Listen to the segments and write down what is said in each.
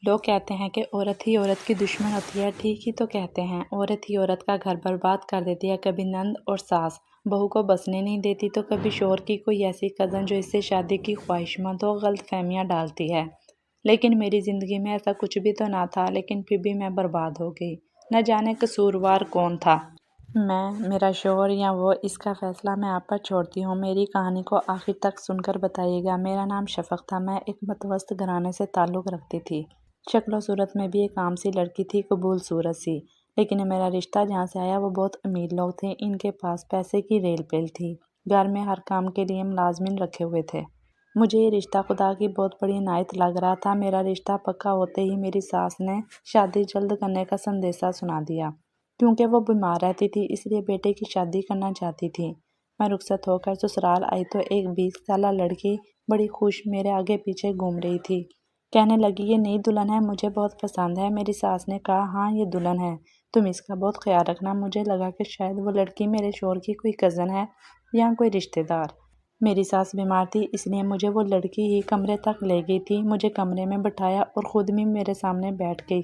لوگ کہتے ہیں کہ عورت ہی عورت کی دشمن ہوتی ہے۔ ٹھیک ہی تو کہتے ہیں۔ عورت ہی عورت کا گھر برباد کر دیتی ہے۔ کبھی نند اور ساس بہو کو بسنے نہیں دیتی تو کبھی شوہر کی کوئی ایسی کزن جو اس سے شادی کی خواہش مند ہو غلط فہمیاں ڈالتی ہے۔ لیکن میری زندگی میں ایسا کچھ بھی تو نہ تھا، لیکن پھر بھی میں برباد ہو گئی۔ نہ جانے قصوروار کون تھا، میں، میرا شوہر یا وہ، اس کا فیصلہ میں آپ پر چھوڑتی ہوں۔ میری کہانی کو آخر تک سن کر بتائیے گا۔ میرا نام شفق تھا۔ میں ایک متوسط گھرانے سے تعلق رکھتی تھی۔ شکل و صورت میں بھی ایک عام سی لڑکی تھی، قبول صورت سی۔ لیکن میرا رشتہ جہاں سے آیا وہ بہت امیر لوگ تھے۔ ان کے پاس پیسے کی ریل پیل تھی۔ گھر میں ہر کام کے لیے ملازمین رکھے ہوئے تھے۔ مجھے یہ رشتہ خدا کی بہت بڑی عنایت لگ رہا تھا۔ میرا رشتہ پکا ہوتے ہی میری ساس نے شادی جلد کرنے کا سندیسہ سنا دیا۔ کیونکہ وہ بیمار رہتی تھی اس لیے بیٹے کی شادی کرنا چاہتی تھی۔ میں رخصت ہو کر سسرال آئی تو ایک 20 سالہ لڑکی بڑی خوش میرے آگے پیچھے گھوم رہی تھی۔ کہنے لگی، یہ نئی دلہن ہے، مجھے بہت پسند ہے۔ میری ساس نے کہا، ہاں یہ دلہن ہے، تم اس کا بہت خیال رکھنا۔ مجھے لگا کہ شاید وہ لڑکی میرے شوہر کی کوئی کزن ہے یا کوئی رشتہ دار۔ میری ساس بیمار تھی اس لیے مجھے وہ لڑکی ہی کمرے تک لے گئی تھی۔ مجھے کمرے میں بٹھایا اور خود بھی میرے سامنے بیٹھ گئی۔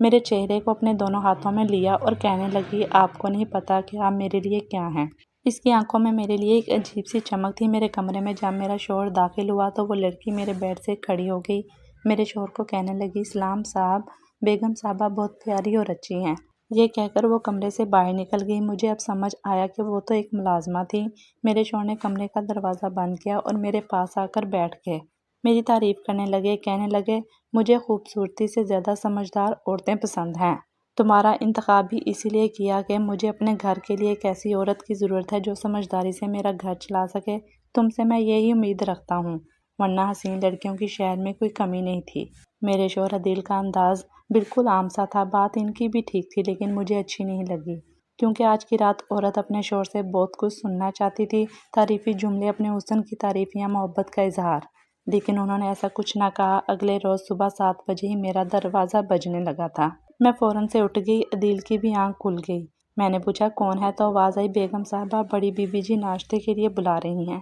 میرے چہرے کو اپنے دونوں ہاتھوں میں لیا اور کہنے لگی، آپ کو نہیں پتا کہ آپ میرے لیے کیا ہیں۔ اس کی آنکھوں میں میرے لیے ایک عجیب سی چمک تھی۔ میرے کمرے میں جب میرا شوہر داخل ہوا تو وہ لڑکی میرے بیڈ سے کھڑی ہو گئی۔ میرے شوہر کو کہنے لگی، سلام صاحب، بیگم صاحبہ بہت پیاری اور اچھی ہیں۔ یہ کہہ کر وہ کمرے سے باہر نکل گئی۔ مجھے اب سمجھ آیا کہ وہ تو ایک ملازمہ تھی۔ میرے شوہر نے کمرے کا دروازہ بند کیا اور میرے پاس آ کر بیٹھ گئے۔ میری تعریف کرنے لگے، کہنے لگے، مجھے خوبصورتی سے زیادہ سمجھدار عورتیں پسند ہیں۔ تمہارا انتخاب بھی اسی لیے کیا کہ مجھے اپنے گھر کے لیے ایک ایسی عورت کی ضرورت ہے جو سمجھداری سے میرا گھر چلا سکے۔ تم سے میں یہی امید رکھتا ہوں، ورنہ حسین لڑکیوں کی شہر میں کوئی کمی نہیں تھی۔ میرے شوہر عدیل کا انداز بالکل عام سا تھا۔ بات ان کی بھی ٹھیک تھی لیکن مجھے اچھی نہیں لگی، کیونکہ آج کی رات عورت اپنے شوہر سے بہت کچھ سننا چاہتی تھی، تعریفی جملے، اپنے حسن کی تعریف یا محبت کا اظہار۔ لیکن انہوں نے ایسا کچھ نہ کہا۔ اگلے روز صبح 7 بجے ہی میرا دروازہ بجنے لگا تھا۔ میں فوراً سے اٹھ گئی۔ عدیل کی بھی آنکھ کھل گئی۔ میں نے پوچھا، کون ہے؟ تو آواز آئی، بیگم صاحبہ، بڑی بی بی جی ناشتے کے لیے بلا رہی ہیں۔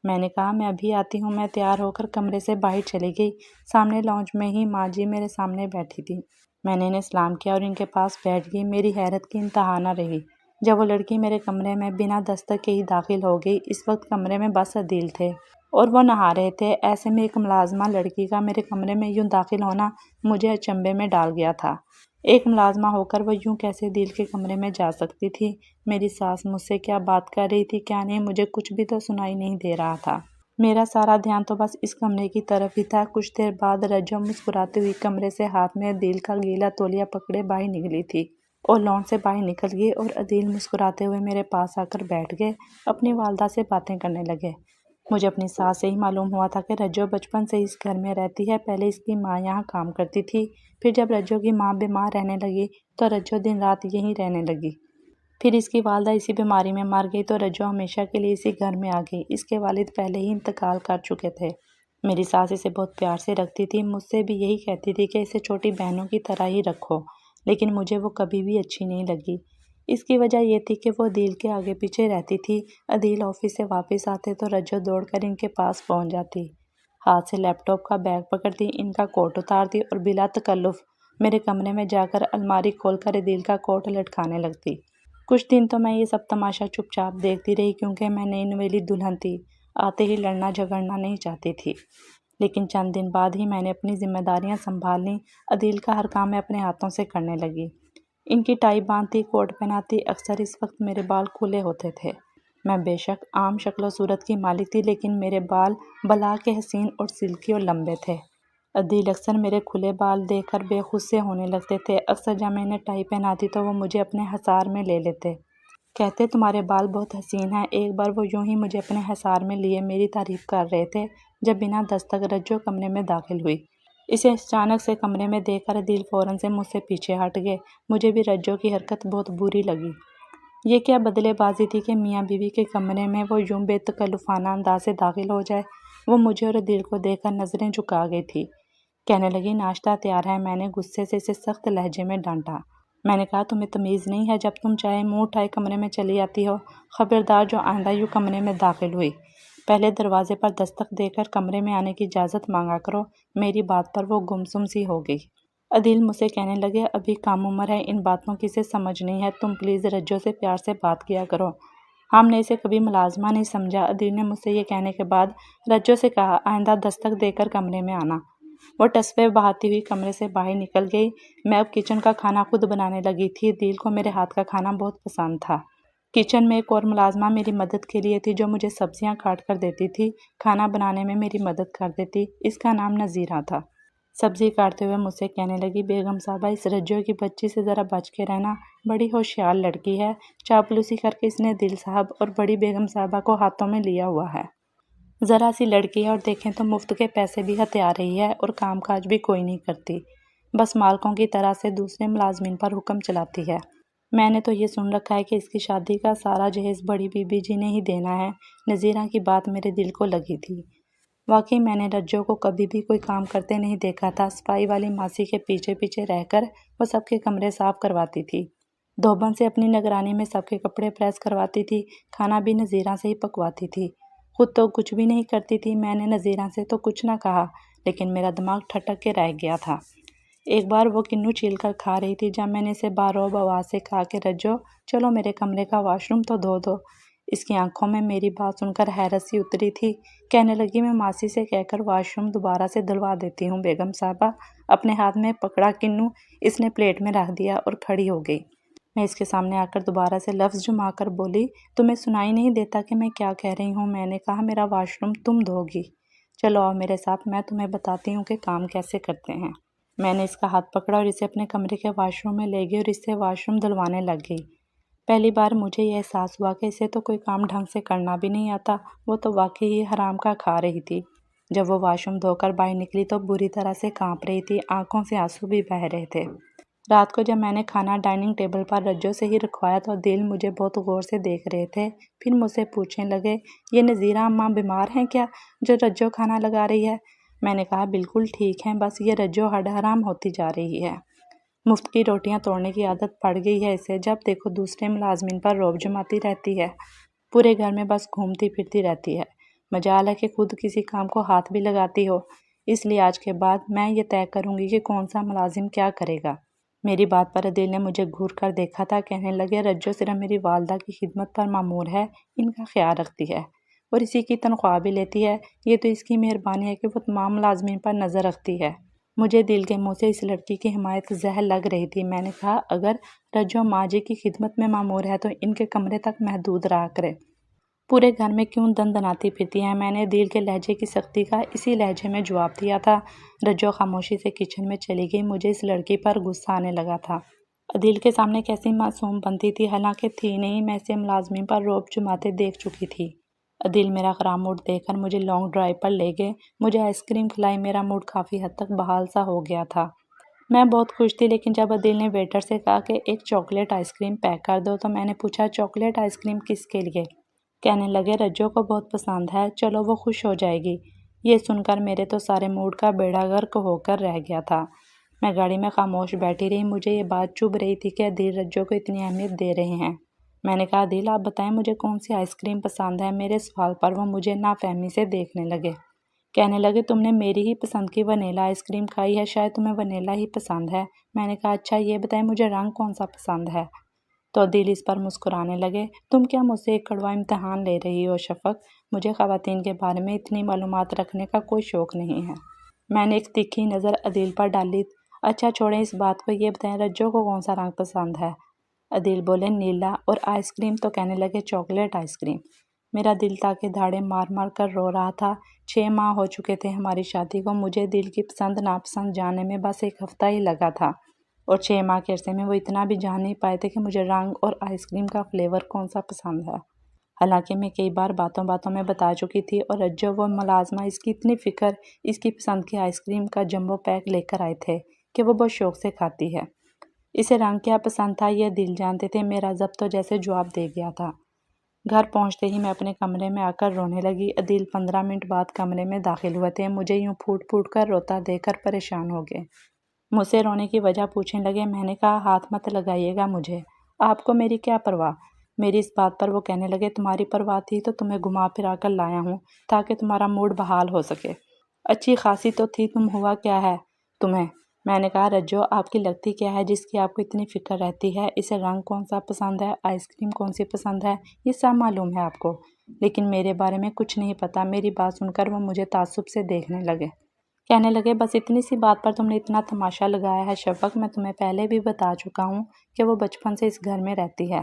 میں نے کہا، میں ابھی آتی ہوں۔ میں تیار ہو کر کمرے سے باہر چلی گئی۔ سامنے لاؤنج میں ہی ماں جی میرے سامنے بیٹھی تھی۔ میں نے انہیں سلام کیا اور ان کے پاس بیٹھ گئی۔ میری حیرت کی انتہا نہ رہی جب وہ لڑکی میرے کمرے میں بنا دستک کے ہی داخل ہو گئی۔ اس وقت کمرے میں بس عدیل تھے اور وہ نہا رہے تھے۔ ایسے میں ایک ملازمہ لڑکی کا میرے کمرے میں یوں داخل ہونا مجھے اچنبھے میں ڈال گیا تھا۔ ایک ملازمہ ہو کر وہ یوں کیسے عدیل کے کمرے میں جا سکتی تھی؟ میری ساس مجھ سے کیا بات کر رہی تھی کیا نہیں، مجھے کچھ بھی تو سنائی نہیں دے رہا تھا۔ میرا سارا دھیان تو بس اس کمرے کی طرف ہی تھا۔ کچھ دیر بعد رجو مسکراتی ہوئی کمرے سے ہاتھ میں عدیل کا گیلا تولیہ پکڑے باہر نکلی تھی اور لان سے باہر نکل گئی، اور عدیل مسکراتے ہوئے میرے پاس آ کر بیٹھ گئے، اپنی والدہ سے باتیں کرنے لگے۔ مجھے اپنی ساس سے ہی معلوم ہوا تھا کہ رجو بچپن سے اس گھر میں رہتی ہے۔ پہلے اس کی ماں یہاں کام کرتی تھی، پھر جب رجو کی ماں بیمار رہنے لگی تو رجو دن رات یہیں رہنے لگی۔ پھر اس کی والدہ اسی بیماری میں مر گئی تو رجو ہمیشہ کے لیے اسی گھر میں آ گئی۔ اس کے والد پہلے ہی انتقال کر چکے تھے۔ میری ساس اسے بہت پیار سے رکھتی تھی، مجھ سے بھی یہی کہتی تھی کہ اسے چھوٹی بہنوں کی طرح ہی رکھو، لیکن مجھے وہ کبھی بھی اچھی نہیں لگی۔ اس کی وجہ یہ تھی کہ وہ عدیل کے آگے پیچھے رہتی تھی۔ عدیل آفس سے واپس آتے تو رجو دوڑ کر ان کے پاس پہنچ جاتی، ہاتھ سے لیپ ٹاپ کا بیگ پکڑتی، ان کا کوٹ اتارتی اور بلا تکلف میرے کمرے میں جا کر الماری کھول کر عدیل کا کوٹ لٹکانے لگتی۔ کچھ دن تو میں یہ سب تماشا چپ چاپ دیکھتی رہی، کیونکہ میں نئی نویلی دلہن تھی، آتے ہی لڑنا جھگڑنا نہیں چاہتی تھی۔ لیکن چند دن بعد ہی میں نے اپنی ذمہ داریاں سنبھال لیں۔ عدیل کا ہر کام میں اپنے ہاتھوں سے کرنے لگی۔ ان کی ٹائی باندھتی، کوٹ پہناتی۔ اکثر اس وقت میرے بال کھلے ہوتے تھے۔ میں بے شک عام شکل و صورت کی مالک تھی، لیکن میرے بال بلا کے حسین اور سلکی اور لمبے تھے۔ عدیل اکثر میرے کھلے بال دیکھ کر بے خود سے ہونے لگتے تھے۔ اکثر جب میں انہیں ٹائی پہناتی تو وہ مجھے اپنے حصار میں لے لیتے، کہتے تمہارے بال بہت حسین ہیں۔ ایک بار وہ یوں ہی مجھے اپنے حصار میں لیے میری تعریف کر رہے تھے جب بنا دستک رجو کمرے میں داخل ہوئی۔ اسے اچانک سے کمرے میں دیکھ کر عدیل فوراً سے مجھ سے پیچھے ہٹ گئے۔ مجھے بھی رجو کی حرکت بہت بری لگی۔ یہ کیا بدلے بازی تھی کہ میاں بیوی کے کمرے میں وہ یوں بے تکلفانہ انداز سے داخل ہو جائے۔ وہ مجھے اور عدیل کو دیکھ کر نظریں جھکا گئی تھی۔ کہنے لگی، ناشتہ تیار ہے۔ میں نے غصے سے اسے سخت لہجے میں ڈانٹا۔ میں نے کہا، تمہیں تمیز نہیں ہے؟ جب تم چاہے منہ اٹھائے کمرے میں چلی آتی ہو۔ خبردار جو آئندہ یوں کمرے میں داخل ہوئی، پہلے دروازے پر دستک دے کر کمرے میں آنے کی اجازت مانگا کرو۔ میری بات پر وہ گمسم سی ہو گئی۔ عدیل مجھ سے کہنے لگے ابھی کم عمر ہے، ان باتوں کی سے سمجھ نہیں ہے، تم پلیز رجو سے پیار سے بات کیا کرو۔ ہم نے اسے کبھی ملازمہ نہیں سمجھا۔ عدیل نے مجھ سے یہ کہنے کے بعد رجو سے کہا آئندہ دستک دے کر کمرے میں آنا۔ وہ ٹسبے بہاتی ہوئی کمرے سے باہر نکل گئی۔ میں اب کچن کا کھانا خود بنانے لگی تھی۔ عدیل کو میرے ہاتھ کا کھانا بہت پسند تھا۔ کچن میں ایک اور ملازمہ میری مدد کے لیے تھی جو مجھے سبزیاں کاٹ کر دیتی تھی، کھانا بنانے میں میری مدد کر دیتی۔ اس کا نام نذیرہ تھا۔ سبزی کاٹتے ہوئے مجھ سے کہنے لگی بیگم صاحبہ اس رجو کی بچی سے ذرا بچ کے رہنا، بڑی ہوشیار لڑکی ہے، چاپلوسی کر کے اس نے دل صاحب اور بڑی بیگم صاحبہ کو ہاتھوں میں لیا ہوا ہے۔ ذرا سی لڑکی ہے اور دیکھیں تو مفت کے پیسے بھی ہتھیا رہی ہے اور کام کاج بھی کوئی نہیں کرتی، بس مالکوں کی طرح سے دوسرے ملازمین پر حکم چلاتی ہے۔ میں نے تو یہ سن رکھا ہے کہ اس کی شادی کا سارا جہیز بڑی بی بی جی نے ہی دینا ہے۔ نذیرہ کی بات میرے دل کو لگی تھی۔ واقعی میں نے رجو کو کبھی بھی کوئی کام کرتے نہیں دیکھا تھا۔ صفائی والی ماسی کے پیچھے پیچھے رہ کر وہ سب کے کمرے صاف کرواتی تھی، دھوبن سے اپنی نگرانی میں سب کے کپڑے پریس کرواتی تھی، کھانا بھی نذیرہ سے ہی پکواتی تھی، خود تو کچھ بھی نہیں کرتی تھی۔ میں نے نذیرہ سے تو کچھ نہ کہا لیکن میرا دماغ ٹھٹک کے رہ گیا تھا۔ ایک بار وہ کنو چھیل کر کھا رہی تھی جب میں نے اسے باروب آواز سے کہا کہ رجو چلو میرے کمرے کا واش روم تو دھو دو۔ اس کی آنکھوں میں میری بات سن کر حیرت سی اتری تھی۔ کہنے لگی میں ماسی سے کہہ کر واش روم دوبارہ سے دھلوا دیتی ہوں بیگم صاحبہ۔ اپنے ہاتھ میں پکڑا کنو اس نے پلیٹ میں رکھ دیا اور کھڑی ہو گئی۔ میں اس کے سامنے آ کر دوبارہ سے لفظ جما کر بولی تمہیں سنائی نہیں دیتا کہ میں کیا کہہ رہی ہوں؟ میں نے کہا میرا واش روم تم دھو گی، چلو آؤ میرے ساتھ، میں تمہیں بتاتی ہوں کہ کام کیسے کرتے ہیں۔ میں نے اس کا ہاتھ پکڑا اور اسے اپنے کمرے کے واش روم میں لے گئی اور اس سے واش روم دھلوانے لگ گئی۔ پہلی بار مجھے یہ احساس ہوا کہ اسے تو کوئی کام ڈھنگ سے کرنا بھی نہیں آتا، وہ تو واقعی ہی حرام کا کھا رہی تھی۔ جب وہ واش روم دھو کر باہر نکلی تو بری طرح سے کانپ رہی تھی، آنکھوں سے آنسو بھی بہہ رہے تھے۔ رات کو جب میں نے کھانا ڈائننگ ٹیبل پر رجو سے ہی رکھوایا تو عدیل مجھے بہت غور سے دیکھ رہے تھے، پھر مجھ سے پوچھنے لگے یہ نذیرہ اماں بیمار ہیں کیا جو رجو کھانا لگا رہی ہے؟ میں نے کہا بالکل ٹھیک ہیں، بس یہ رجو ہڈ حرام ہوتی جا رہی ہے، مفت کی روٹیاں توڑنے کی عادت پڑ گئی ہے اسے، جب دیکھو دوسرے ملازمین پر رعب جماتی رہتی ہے، پورے گھر میں بس گھومتی پھرتی رہتی ہے، مجال ہے کہ خود کسی کام کو ہاتھ بھی لگاتی ہو۔ اس لیے آج کے بعد میں یہ طے کروں گی کہ کون سا ملازم کیا کرے گا۔ میری بات پر عدیل نے مجھے گھور کر دیکھا تھا، کہنے لگے رجو صرف میری والدہ کی خدمت پر مامور ہے، ان کا خیال رکھتی ہے اور اسی کی تنخواہ بھی لیتی ہے، یہ تو اس کی مہربانی ہے کہ وہ تمام ملازمین پر نظر رکھتی ہے۔ مجھے دل کے منہ سے اس لڑکی کی حمایت زہر لگ رہی تھی۔ میں نے کہا اگر رجو ماں جی کی خدمت میں مامور ہے تو ان کے کمرے تک محدود رہا کرے، پورے گھر میں کیوں دندناتی پھرتی ہیں؟ میں نے دل کے لہجے کی سختی کا اسی لہجے میں جواب دیا تھا۔ رجو خاموشی سے کچن میں چلی گئی۔ مجھے اس لڑکی پر غصہ آنے لگا تھا۔ عدیل کے سامنے کیسی معصوم بنتی تھی، حالانکہ تھی نہیں، میں اسے ملازمین پر رعب جماتے دیکھ چکی تھی۔ عدیل میرا خراب موڈ دیکھ کر مجھے لانگ ڈرائیو پر لے گئے، مجھے آئس کریم کھلائی، میرا موڈ کافی حد تک بحال سا ہو گیا تھا۔ میں بہت خوش تھی، لیکن جب عدیل نے ویٹر سے کہا کہ ایک چاکلیٹ آئس کریم پیک کر دو تو میں نے پوچھا چاکلیٹ آئس کریم کس کے لیے؟ کہنے لگے رجو کو بہت پسند ہے، چلو وہ خوش ہو جائے گی۔ یہ سن کر میرے تو سارے موڈ کا بیڑا غرق ہو کر رہ گیا تھا۔ میں گاڑی میں خاموش بیٹھی رہی، مجھے یہ بات چبھ رہی تھی کہ عدیل رجو کو اتنی اہمیت دے رہے ہیں۔ میں نے کہا عدیل آپ بتائیں مجھے کون سی آئس کریم پسند ہے؟ میرے سوال پر وہ مجھے نافہمی سے دیکھنے لگے، کہنے لگے تم نے میری ہی پسند کی ونیلا آئس کریم کھائی ہے، شاید تمہیں ونیلا ہی پسند ہے۔ میں نے کہا اچھا یہ بتائیں مجھے رنگ کون سا پسند ہے؟ تو عدیل اس پر مسکرانے لگے۔ تم کیا مجھ سے ایک کڑوا امتحان لے رہی ہو شفق؟ مجھے خواتین کے بارے میں اتنی معلومات رکھنے کا کوئی شوق نہیں ہے۔ میں نے ایک تیکھی نظر عدیل پر ڈالی۔ اچھا چھوڑیں اس بات کو، یہ بتائیں رجو کو کون سا رنگ پسند ہے؟ عدیل بولے نیلا، اور آئس کریم تو کہنے لگے چاکلیٹ آئس کریم۔ میرا دل تھا کہ دھاڑے مار مار کر رو رہا تھا۔ 6 ماہ ہو چکے تھے ہماری شادی کو، مجھے دل کی پسند ناپسند جاننے میں بس 1 ہفتہ ہی لگا تھا، اور 6 ماہ کے عرصے میں وہ اتنا بھی جان نہیں پائے تھے کہ مجھے رنگ اور آئس کریم کا فلیور کون سا پسند ہے۔ حالانکہ میں کئی بار باتوں باتوں میں بتا چکی تھی، اور رجو وہ ملازمہ اس کی اتنی فکر اس کی پسند کی آئس کریم کا جمبو پیک لے کر آئے تھے کہ وہ بہت شوق سے کھاتی ہے۔ اسے رنگ کیا پسند تھا یہ دل جانتے تھے، میرا ضبط تو جیسے جواب دے گیا تھا۔ گھر پہنچتے ہی میں اپنے کمرے میں آ کر رونے لگی۔ عدیل 15 منٹ بعد کمرے میں داخل ہوئے تھے، مجھے یوں پھوٹ پھوٹ کر روتا دیکھ کر پریشان ہو گئے۔ مجھ سے رونے کی وجہ پوچھنے لگے۔ میں نے کہا ہاتھ مت لگائیے گا مجھے، آپ کو میری کیا پرواہ؟ میری اس بات پر وہ کہنے لگے تمہاری پرواہ تھی تو تمہیں گھما پھرا کر لایا ہوں تاکہ تمہارا موڈ بحال ہو سکے۔ اچھی خاصی تو تھی تم، ہوا کیا ہے تمہیں؟ میں نے کہا رجو آپ کی لگتی کیا ہے جس کی آپ کو اتنی فکر رہتی ہے؟ اسے رنگ کون سا پسند ہے، آئس کریم کون سی پسند ہے، یہ سب معلوم ہے آپ کو، لیکن میرے بارے میں کچھ نہیں پتا۔ میری بات سن کر وہ مجھے تعصب سے دیکھنے لگے، کہنے لگے بس اتنی سی بات پر تم نے اتنا تماشا لگایا ہے؟ شفق میں تمہیں پہلے بھی بتا چکا ہوں کہ وہ بچپن سے اس گھر میں رہتی ہے،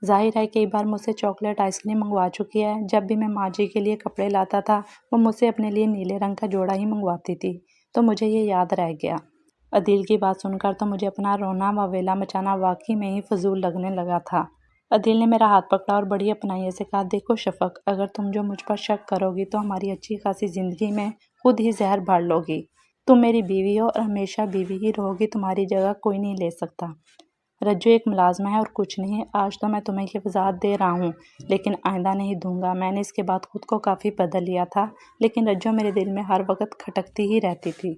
ظاہر ہے کئی بار مجھ سے چاکلیٹ آئس کریم منگوا چکی ہے۔ جب بھی میں ماں جی کے لیے کپڑے لاتا تھا وہ مجھ سے اپنے لیے نیلے رنگ کا جوڑا ہی منگواتی تھی، تو مجھے یہ یاد رہ گیا۔ عدیل کی بات سن کر تو مجھے اپنا رونا و ویلا مچانا واقعی میں ہی فضول لگنے لگا تھا۔ عدیل نے میرا ہاتھ پکڑا اور بڑی اپنائیت سے کہا دیکھو شفق، اگر تم جو مجھ پر شک کرو گی تو ہماری اچھی خاصی زندگی میں خود ہی زہر بھاڑ لو گی۔ تم میری بیوی ہو اور ہمیشہ بیوی ہی رہو گی، تمہاری جگہ کوئی نہیں لے سکتا۔ رجو ایک ملازمہ ہے اور کچھ نہیں۔ آج تو میں تمہیں یہ وضاحت دے رہا ہوں لیکن آئندہ نہیں دوں گا۔ میں نے اس کے بعد خود کو کافی بدل لیا تھا، لیکن رجو میرے دل میں ہر وقت کھٹکتی ہی رہتی تھی۔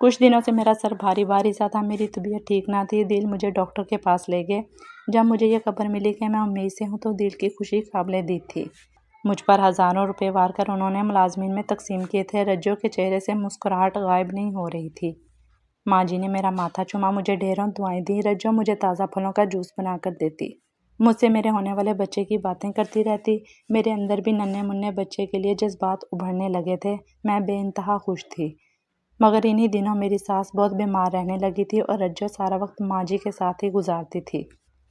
کچھ دنوں سے میرا سر بھاری بھاری سا تھا، میری طبیعت ٹھیک نہ تھی۔ دل مجھے ڈاکٹر کے پاس لے گئے۔ جب مجھے یہ خبر ملی کہ میں امید سے ہوں تو دل کی خوشی قابل دید تھی۔ مجھ پر ہزاروں روپے وار کر انہوں نے ملازمین میں تقسیم کیے تھے۔ رجو کے چہرے سے مسکراہٹ غائب نہیں ہو رہی تھی۔ ماں جی نے میرا ماتھا چوما، مجھے ڈھیروں دعائیں دیں۔ رجو مجھے تازہ پھلوں کا جوس بنا کر دیتی، مجھ سے میرے ہونے والے بچے کی باتیں کرتی رہتی۔ میرے اندر بھی ننھے منھے بچے کے لیے جذبات ابھرنے لگے تھے۔ میں بے انتہا خوش تھی۔ مگر انہی دنوں میری ساس بہت بیمار رہنے لگی تھی اور رجو سارا وقت ماں جی کے ساتھ ہی گزارتی تھی،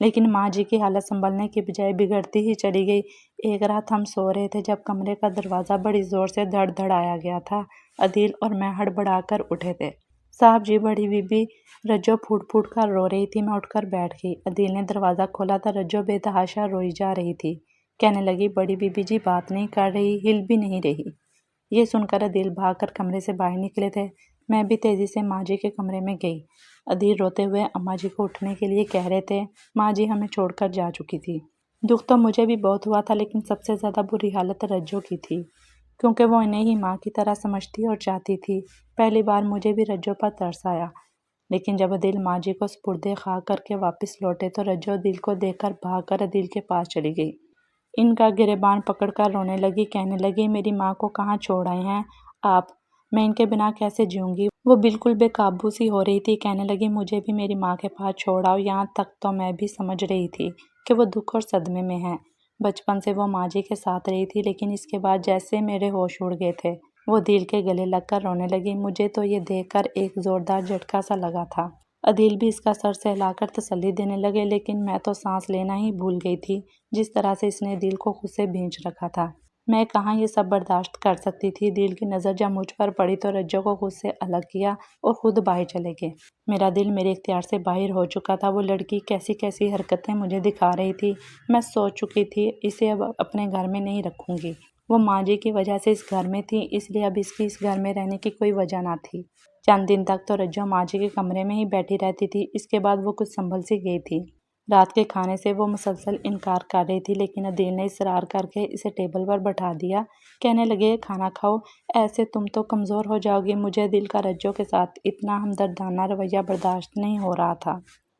لیکن ماں جی کی حالت سنبھلنے کی بجائے بگڑتی ہی چلی گئی۔ ایک رات ہم سو رہے تھے جب کمرے کا دروازہ بڑی زور سے دھڑ دھڑایا گیا تھا۔ عدیل اور میں ہڑبڑا کر اٹھے تھے۔ صاحب جی، بڑی بی بی رجو پھوٹ پھوٹ کر رو رہی تھی۔ میں اٹھ کر بیٹھ گئی۔ عدیل نے دروازہ کھولا تو رجو بے تحاشا روئی جا رہی تھی۔ کہنے لگی بڑی بی بی جی بات نہیں کر رہی، ہل بھی نہیں رہی۔ یہ سن کر عدیل بھاگ کر کمرے سے باہر نکلے تھے۔ میں بھی تیزی سے ماں جی کے کمرے میں گئی۔ عدیل روتے ہوئے اماں جی کو اٹھنے کے لیے کہہ رہے تھے۔ ماں جی ہمیں چھوڑ کر جا چکی تھی۔ دکھ تو مجھے بھی بہت ہوا تھا، لیکن سب سے زیادہ بری حالت رجو کی تھی، کیونکہ وہ انہیں ہی ماں کی طرح سمجھتی اور چاہتی تھی۔ پہلی بار مجھے بھی رجو پر ترس آیا، لیکن جب عدیل ماں جی کو سپرد خاک کر کے واپس لوٹے تو رجو عدیل کو دیکھ کر بھاگ کر عدیل کے پاس چلی گئی۔ ان کا گریبان پکڑ کر رونے لگی، کہنے لگی میری ماں کو کہاں چھوڑ آئے ہیں آپ؟ میں ان کے بنا کیسے جیوں گی؟ وہ بالکل بے قابو سی ہو رہی تھی، کہنے لگی مجھے بھی میری ماں کے پاس چھوڑ آؤ۔ یہاں تک تو میں بھی سمجھ رہی تھی کہ وہ دکھ اور صدمے میں ہیں۔ بچپن سے وہ ماں جی کے ساتھ رہی تھی، لیکن اس کے بعد جیسے میرے ہوش اڑ گئے تھے۔ وہ عدیل کے گلے لگ کر رونے لگی۔ مجھے تو یہ دیکھ کر ایک زوردار جھٹکا سا لگا تھا۔ عدیل بھی اس کا سر سہلا کر تسلی دینے لگے، لیکن میں تو سانس لینا ہی بھول گئی تھی جس طرح سے اس نے عدیل کو خود سے بھینچ رکھا تھا۔ میں کہاں یہ سب برداشت کر سکتی تھی۔ عدیل کی نظر جب مجھ پر پڑی تو رجو کو خود سے الگ کیا اور خود باہر چلے گئے۔ میرا دل میرے اختیار سے باہر ہو چکا تھا۔ وہ لڑکی کیسی کیسی حرکتیں مجھے دکھا رہی تھی۔ میں سوچ چکی تھی اسے اب اپنے گھر میں نہیں رکھوں گی۔ وہ ماں جی کی وجہ سے اس گھر میں تھی، اس لیے اب اس کی اس گھر میں رہنے کی کوئی وجہ نہ تھی۔ چند دن تک تو رجو ماں جی کے کمرے میں ہی بیٹھی رہتی تھی، اس کے بعد وہ کچھ سنبھل سی گئی تھی۔ رات کے کھانے سے وہ مسلسل انکار کر رہی تھی، لیکن عدیل نے اصرار کر کے اسے ٹیبل پر بٹھا دیا۔ کہنے لگے کھانا کھاؤ، ایسے تم تو کمزور ہو جاؤ گی۔ مجھے دل کا رجو کے ساتھ اتنا ہمدردانہ رویہ برداشت نہیں ہو رہا تھا۔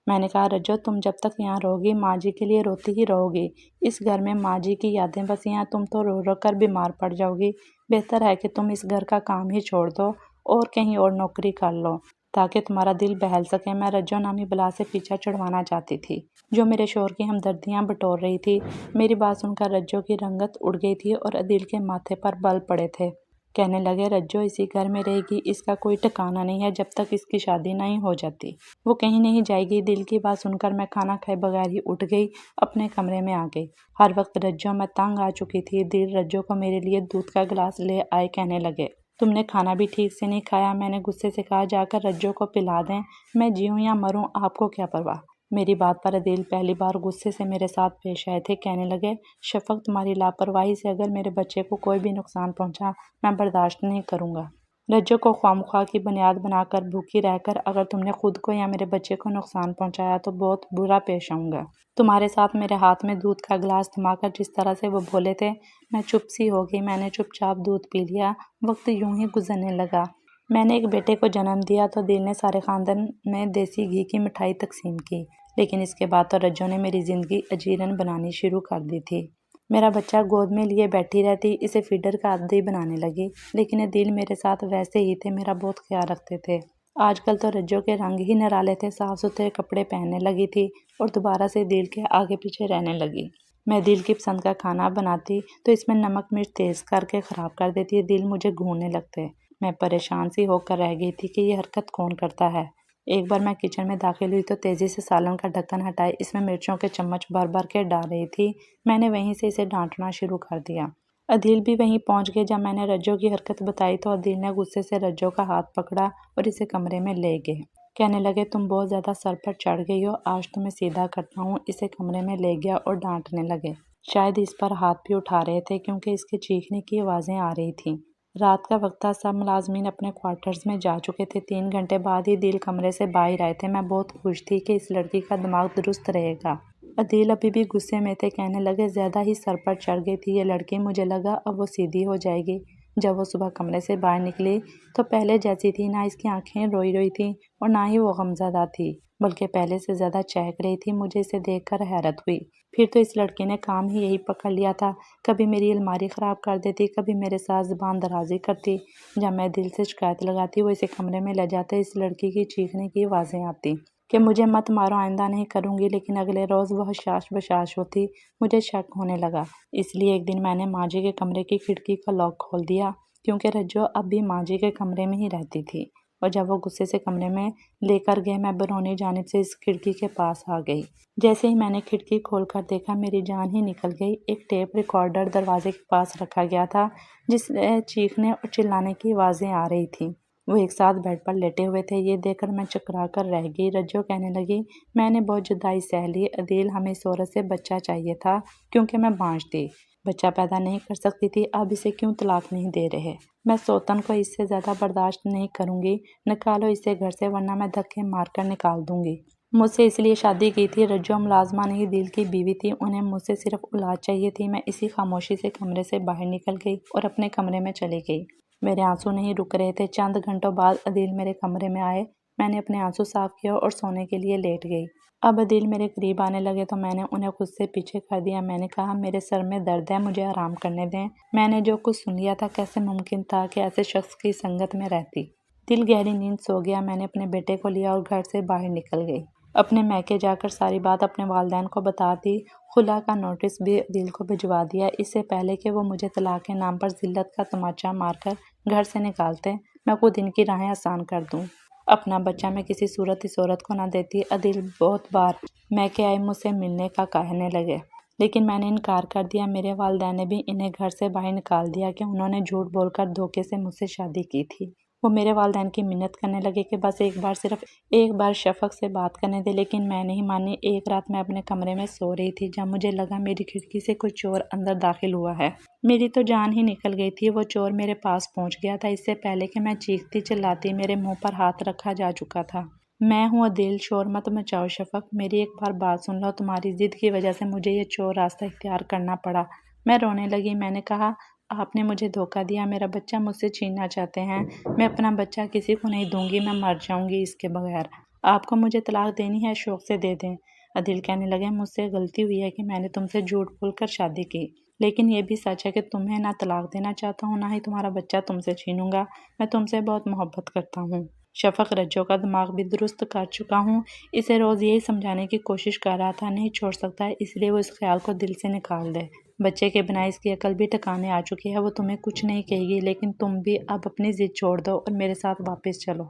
میں نے کہا رجو تم جب تک یہاں رہو گی ماں جی کے لیے روتی ہی رہو گی۔ اس گھر میں ماں جی کی یادیں بسی ہیں، تم تو رو رو کر بیمار پڑ جاؤ گی۔ بہتر ہے کہ تم اس گھر کا کام ہی چھوڑ دو اور کہیں اور نوکری کر لو تاکہ تمہارا دل بہل سکے۔ میں رجو نامی بلا سے پیچھا چھڑوانا چاہتی تھی جو میرے شوہر کی ہمدردیاں بٹور رہی تھی۔ میری بات سن کر رجو کی رنگت اڑ گئی تھی اور عدیل کے ماتھے پر بل پڑے تھے۔ کہنے لگے رجو اسی گھر میں رہے گی، اس کا کوئی ٹھکانہ نہیں ہے جب تک اس کی شادی نہیں ہو جاتی۔ وہ کہیں نہیں جائے گی۔ دل کی بات سن کر میں کھانا کھائے بغیر ہی اٹھ گئی، اپنے کمرے میں آ گئی۔ ہر وقت رجو میں تنگ آ چکی تھی۔ دل رجو کو میرے لیے دودھ کا گلاس لے آئے، کہنے لگے تم نے کھانا بھی ٹھیک سے نہیں کھایا۔ میں نے غصے سے کہا جا کر رجو کو پلا دیں، میں جیوں یا مروں آپ کو کیا پرواہ۔ میری بات پر عدیل پہلی بار غصے سے میرے ساتھ پیش آئے تھے، کہنے لگے شفق تمہاری لاپرواہی سے اگر میرے بچے کو کوئی بھی نقصان پہنچا میں برداشت نہیں کروں گا۔ رجو کو خواہ کی بنیاد بنا کر بھوکی رہ کر اگر تم نے خود کو یا میرے بچے کو نقصان پہنچایا تو بہت برا پیش آؤں گا۔ تمہارے ساتھ میرے ہاتھ میں دودھ کا گلاس تھما کر جس طرح سے وہ بولے تھے میں چپ سی ہو گئی۔ میں نے چپ چاپ دودھ پی لیا۔ وقت یوں ہی گزرنے لگا۔ میں نے ایک بیٹے کو جنم دیا تو دل نے سارے خاندان میں دیسی گھی کی مٹھائی تقسیم کی، لیکن اس کے بعد تو رجو نے میری زندگی اجیرن بنانی شروع کر دی تھی۔ میرا بچہ گود میں لیے بیٹھی رہتی، اسے فیڈر کا عادی بنانے لگی، لیکن عدیل میرے ساتھ ویسے ہی تھے، میرا بہت خیال رکھتے تھے۔ آج کل تو رجو کے رنگ ہی نرالے تھے، صاف ستھرے کپڑے پہننے لگی تھی اور دوبارہ سے دل کے آگے پیچھے رہنے لگی۔ میں دل کی پسند کا کھانا بناتی تو اس میں نمک مرچ تیز کر کے خراب کر دیتی، دل مجھے گھوننے لگتے۔ میں پریشان سی ہو کر رہ گئی تھی کہ یہ حرکت کون کرتا ہے۔ ایک بار میں کچن میں داخل ہوئی تو تیزی سے سالن کا ڈھکن ہٹائے اس میں مرچوں کے چمچ بھر بھر کے ڈال رہی تھی۔ میں نے وہیں سے اسے ڈانٹنا شروع کر دیا۔ عدیل بھی وہیں پہنچ گئے۔ جب میں نے رجو کی حرکت بتائی تو عدیل نے غصے سے رجو کا ہاتھ پکڑا اور اسے کمرے میں لے گئے۔ کہنے لگے تم بہت زیادہ سر پر چڑھ گئی ہو، آج تمہیں سیدھا کرتا ہوں۔ اسے کمرے میں لے گیا اور ڈانٹنے لگے۔ شاید اس پر ہاتھ بھی اٹھا رہے تھے کیونکہ اس کے چیخنے کی آوازیں آ رہی تھیں۔ رات کا وقت تھا، سب ملازمین اپنے کوارٹرز میں جا چکے تھے۔ 3 گھنٹے بعد ہی عدیل کمرے سے باہر آئے تھے۔ میں بہت خوش تھی کہ اس لڑکی کا دماغ درست رہے گا۔ عدیل ابھی بھی غصے میں تھے، کہنے لگے زیادہ ہی سر پر چڑھ گئی تھی یہ لڑکی، مجھے لگا اب وہ سیدھی ہو جائے گی۔ جب وہ صبح کمرے سے باہر نکلی تو پہلے جیسی تھی، نہ اس کی آنکھیں روئی روئی تھیں اور نہ ہی وہ غمزدہ تھی، بلکہ پہلے سے زیادہ چہک رہی تھی۔ مجھے اسے دیکھ کر حیرت ہوئی۔ پھر تو اس لڑکی نے کام ہی یہی پکڑ لیا تھا، کبھی میری الماری خراب کر دیتی، کبھی میرے ساتھ زبان درازی کرتی۔ جب میں دل سے شکایت لگاتی وہ اسے کمرے میں لے جاتے، اس لڑکی کی چیخنے کی آوازیں آتی کہ مجھے مت مارو، آئندہ نہیں کروں گی، لیکن اگلے روز وہ حشاش بشاش ہوتی۔ مجھے شک ہونے لگا، اس لیے ایک دن میں نے ماں جی کے کمرے کی کھڑکی کا لاک کھول دیا، کیونکہ رجو اب بھی ماں جی کے کمرے میں ہی رہتی تھی۔ اور جب وہ غصے سے کمرے میں لے کر گئے میں بیرونی جانب سے اس کھڑکی کے پاس آ گئی۔ جیسے ہی میں نے کھڑکی کھول کر دیکھا میری جان ہی نکل گئی۔ ایک ٹیپ ریکارڈر دروازے کے پاس رکھا گیا تھا جس سے چیخنے اور چلانے کی آوازیں آ رہی تھیں۔ وہ ایک ساتھ بیڈ پر لیٹے ہوئے تھے۔ یہ دیکھ کر میں چکرا کر رہ گئی۔ رجو کہنے لگی میں نے بہت جدائی سہ لی عدیل، ہمیں اس عورت سے بچہ چاہیے تھا کیونکہ میں بانجھ تھی، بچہ پیدا نہیں کر سکتی تھی، اب اسے کیوں طلاق نہیں دے رہے؟ میں سوتن کو اس سے زیادہ برداشت نہیں کروں گی، نکالو اسے گھر سے ورنہ میں دھکے مار کر نکال دوں گی۔ مجھ سے اس لیے شادی کی تھی، رجو ملازمہ نہیں دل کی بیوی تھی، انہیں مجھ سے صرف اولاد چاہیے تھی۔ میں اسی خاموشی سے کمرے سے باہر نکل گئی اور اپنے کمرے میں چلی گئی۔ میرے آنسو نہیں رک رہے تھے۔ چند گھنٹوں بعد عدیل میرے کمرے میں آئے، میں نے اپنے آنسو صاف کیا اور سونے کے لیے لیٹ گئی۔ اب عدیل میرے قریب آنے لگے تو میں نے انہیں خود سے پیچھے کر دیا۔ میں نے کہا میرے سر میں درد ہے، مجھے آرام کرنے دیں۔ میں نے جو کچھ سن لیا تھا، کیسے ممکن تھا کہ ایسے شخص کی سنگت میں رہتی؟ دل گہری نیند سو گیا۔ میں نے اپنے بیٹے کو لیا اور گھر سے باہر نکل گئی۔ اپنے میکے جا کر ساری بات اپنے والدین کو بتا دی، خلا کا نوٹس بھی عدیل کو بھجوا دیا، اس سے پہلے کہ وہ مجھے طلاق کے نام پر ذلت کا تماچا مار کر گھر سے نکالتے۔ میں خود ان کی راہیں آسان کر دوں۔ اپنا بچہ میں کسی صورت اس عورت کو نہ دیتی۔ عدیل بہت بار میکے آئے، مجھ سے ملنے کا کہنے لگے، لیکن میں نے انکار کر دیا۔ میرے والدین نے بھی انہیں گھر سے باہر نکال دیا کہ انہوں نے جھوٹ بول کر دھوکے سے مجھ سے شادی کی تھی۔ وہ میرے والدین کی منت کرنے لگے کہ بس ایک بار، صرف ایک بار شفق سے بات کرنے دے، لیکن میں نہیں مانی۔ ایک رات میں اپنے کمرے میں سو رہی تھی جب مجھے لگا میری کھڑکی سے کوئی چور اندر داخل ہوا ہے۔ میری تو جان ہی نکل گئی تھی۔ وہ چور میرے پاس پہنچ گیا تھا، اس سے پہلے کہ میں چیختی چلاتی میرے منہ پر ہاتھ رکھا جا چکا تھا۔ میں ہوں عدیل، شور مت مچاؤ شفق، میری ایک بار بات سن لو، تمہاری ضد کی وجہ سے مجھے یہ چور راستہ اختیار کرنا پڑا۔ میں رونے لگی۔ میں نے کہا آپ نے مجھے دھوکہ دیا، میرا بچہ مجھ سے چھیننا چاہتے ہیں، میں اپنا بچہ کسی کو نہیں دوں گی، میں مر جاؤں گی اس کے بغیر۔ آپ کو مجھے طلاق دینی ہے، شوق سے دے دیں۔ عدیل کہنے لگے مجھ سے غلطی ہوئی ہے کہ میں نے تم سے جھوٹ بول کر شادی کی، لیکن یہ بھی سچ ہے کہ تمہیں نہ طلاق دینا چاہتا ہوں نہ ہی تمہارا بچہ تم سے چھینوں گا۔ میں تم سے بہت محبت کرتا ہوں۔ شفق رجو کا دماغ بھی درست کر چکا ہوں، اسے روز یہی سمجھانے کی کوشش کر رہا تھا، نہیں چھوڑ سکتا ہے، اس لیے وہ اس خیال کو دل سے نکال دے۔ بچے کے بنا اس کی عقل بھی ٹھکانے آ چکی ہے، وہ تمہیں کچھ نہیں کہے گی، لیکن تم بھی اب اپنی ضد چھوڑ دو اور میرے ساتھ واپس چلو۔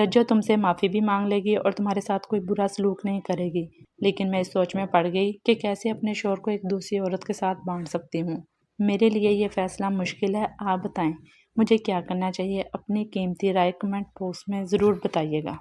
رجو تم سے معافی بھی مانگ لے گی اور تمہارے ساتھ کوئی برا سلوک نہیں کرے گی۔ لیکن میں اس سوچ میں پڑ گئی کہ کیسے اپنے شوہر کو ایک دوسری عورت کے ساتھ بانٹ سکتی ہوں۔ میرے لیے یہ فیصلہ مشکل ہے، آپ بتائیں مجھے کیا کرنا چاہیے؟ اپنی قیمتی رائے کمنٹ باکس میں ضرور بتائیے گا۔